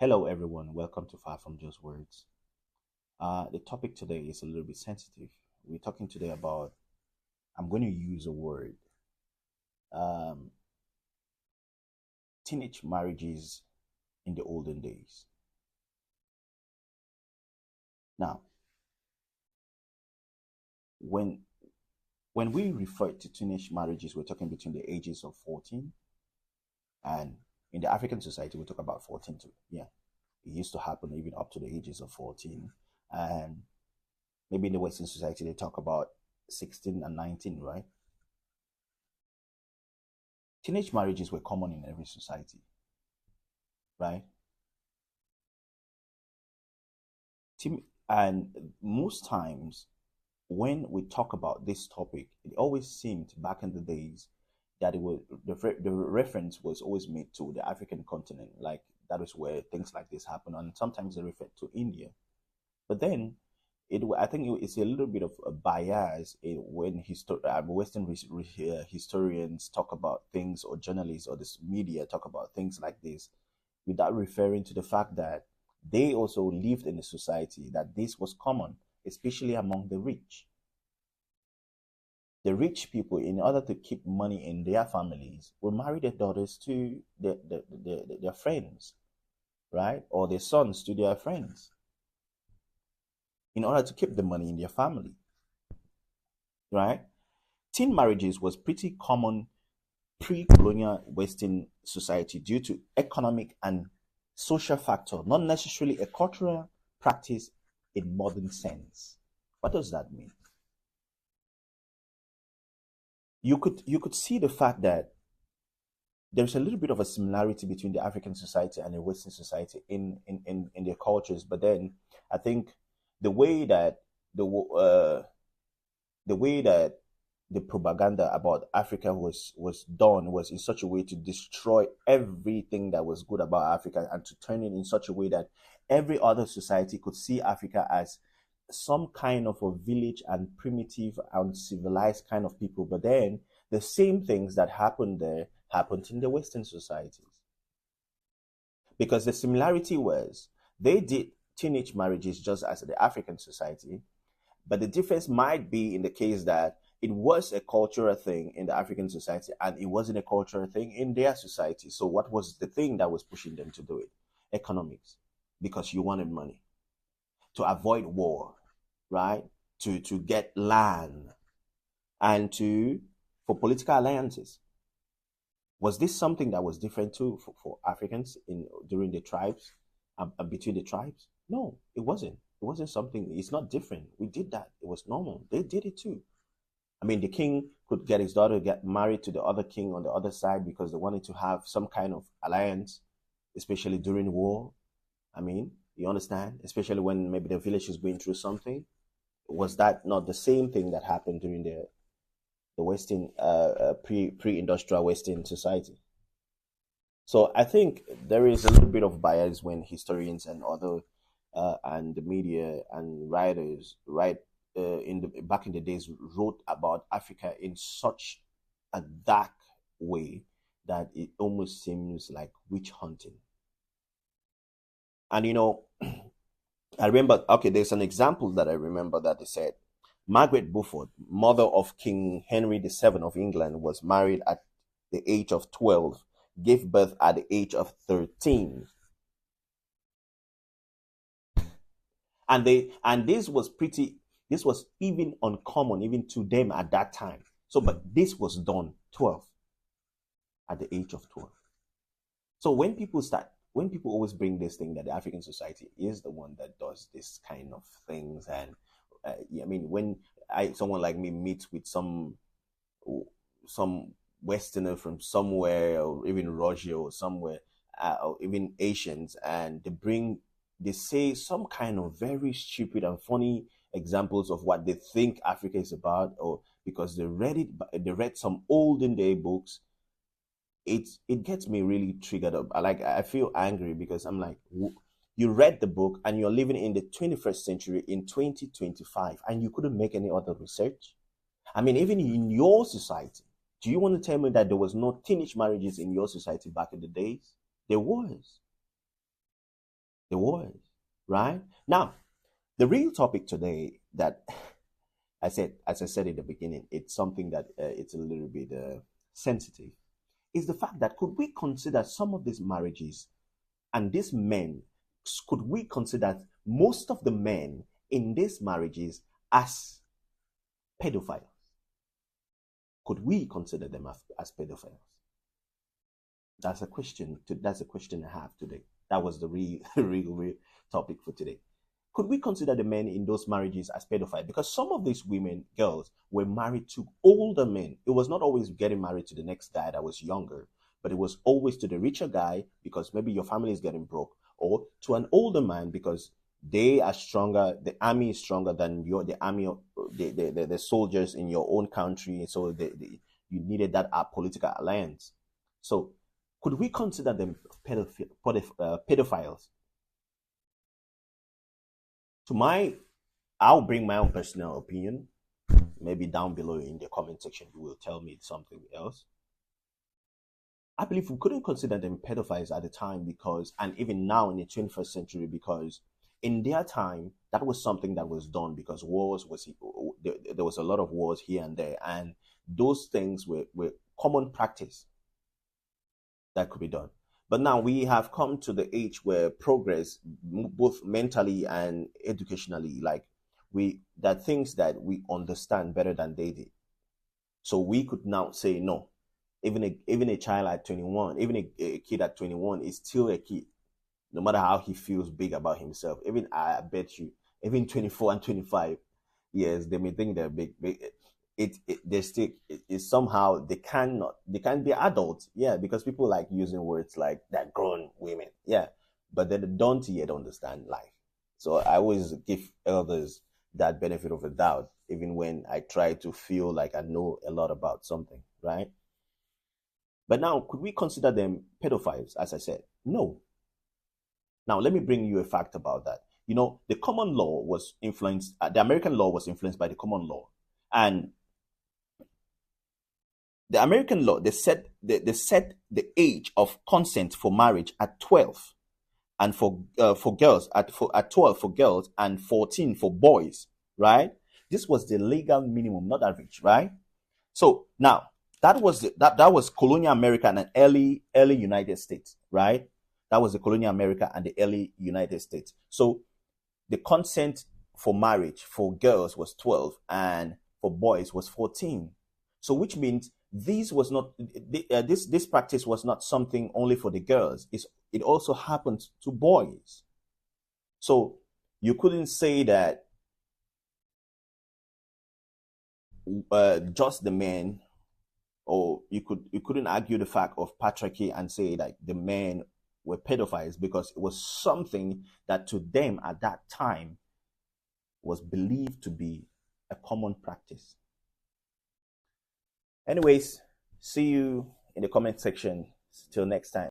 Hello, everyone. Welcome to Far From Just Words. The topic today is a little bit sensitive. We're talking today about, I'm going to use a word, um, teenage marriages in the olden days. Now, when when we refer to teenage marriages, we're talking between the ages of 14 and in the African society, we talk about 14 too. Yeah, it used to happen even up to the ages of 14. And maybe in the Western society, they talk about 16 and 19, right? Teenage marriages were common in every society, right? And most times when we talk about this topic, it always seemed back in the days that it was the reference was always made to the African continent, like that is where things like this happen, and sometimes they refer to India. But then I think it's a little bit of a bias when Western historians talk about things, or journalists or this media talk about things like this, without referring to the fact that they also lived in a society that this was common, especially among the rich. The rich people, in order to keep money in their families, will marry their daughters to their friends, right? Or their sons to their friends in order to keep the money in their family, right? Teen marriages was pretty common pre-colonial Western society due to economic and social factor, not necessarily a cultural practice in modern sense. What does that mean? You could see the fact that there's a little bit of a similarity between the African society and the Western society in their cultures, but then I think the way that the way that the propaganda about Africa was done was in such a way to destroy everything that was good about Africa, and to turn it in such a way that every other society could see Africa as some kind of a village and primitive and civilized kind of people. But then the same things that happened there happened in the Western societies, because the similarity was they did teenage marriages just as the African society, but the difference might be in the case that it was a cultural thing in the African society and it wasn't a cultural thing in their society. So, what was the thing that was pushing them to do it? Economics, because you wanted money to avoid war, right? To get land and to for political alliances. Was this something that was different too for Africans in during the tribes, between the tribes? No, it wasn't. It wasn't something. It's not different. We did that. It was normal. They did it too. I mean, the king could get his daughter to get married to the other king on the other side because they wanted to have some kind of alliance, especially during war. I mean, you understand? Especially when maybe the village is going through something. Was that not the same thing that happened during the Western pre-industrial Western society? So I think there is a little bit of bias when historians and other and the media and writers write in the back in the days wrote about Africa in such a dark way that it almost seems like witch hunting. And I remember, okay, there's an example that I remember that they said Margaret Beaufort, mother of King Henry VII of England, was married at the age of 12, gave birth at the age of 13. And this was even uncommon even to them at that time. So, but this was done 12, at the age of 12. So when people always bring this thing that the African society is the one that does this kind of things, and yeah, I mean, when someone like me meets with some Westerner from somewhere, or even Russia or somewhere, or even Asians, and they say some kind of very stupid and funny examples of what they think Africa is about, or because they read some olden day books. It gets me really triggered up. I feel angry because I'm like, you read the book and you're living in the 21st century in 2025, and you couldn't make any other research. I mean, even in your society, do you want to tell me that there was no teenage marriages in your society back in the days? There was. There was, right? Now, the real topic today that as I said in the beginning, it's something that it's a little bit sensitive, is the fact that could we consider some of these marriages and these men, could we consider most of the men in these marriages as pedophiles? Could we consider them as pedophiles? That's a question. That's a question I have today. That was the real topic for today. Could we consider the men in those marriages as pedophiles? Because some of these women, girls, were married to older men. It was not always getting married to the next guy that was younger, but it was always to the richer guy because maybe your family is getting broke, or to an older man because they are stronger. The army is stronger than the army, the soldiers in your own country. So you needed that political alliance. So could we consider them pedophiles? To my, I'll bring my own personal opinion. Maybe down below in the comment section, you will tell me something else. I believe we couldn't consider them pedophiles at the time because, and even now in the 21st century, because in their time, that was something that was done because there was a lot of wars here and there, and those things were common practice that could be done. But now we have come to the age where progress, both mentally and educationally, like there are things that we understand better than they did. So we could now say no. Even a child at 21, even a kid at 21 is still a kid, no matter how he feels big about himself. Even I bet you, even 24 and 25 years, they may think they're big. They still somehow they can't be adults, yeah, because people like using words like they're grown women, yeah, but they don't yet understand life. So I always give elders that benefit of the doubt, even when I try to feel like I know a lot about something, right? But now, could we consider them pedophiles? As I said, no. Now, let me bring you a fact about that. You know, the common law was influenced, the American law was influenced by the common law. And the American law, they set the age of consent for marriage at 12, and for girls at 12 for girls and 14 for boys, right? This was the legal minimum, not average, right? So now that was colonial America and an early United States, right? That was the colonial America and the early United States. So the consent for marriage for girls was 12 and for boys was 14. So which means this was not this practice was not something only for the girls. It also happened to boys. So you couldn't say that just the men, or you couldn't argue the fact of patriarchy and say like the men were pedophiles, because it was something that to them at that time was believed to be a common practice. Anyways, see you in the comment section. Till next time.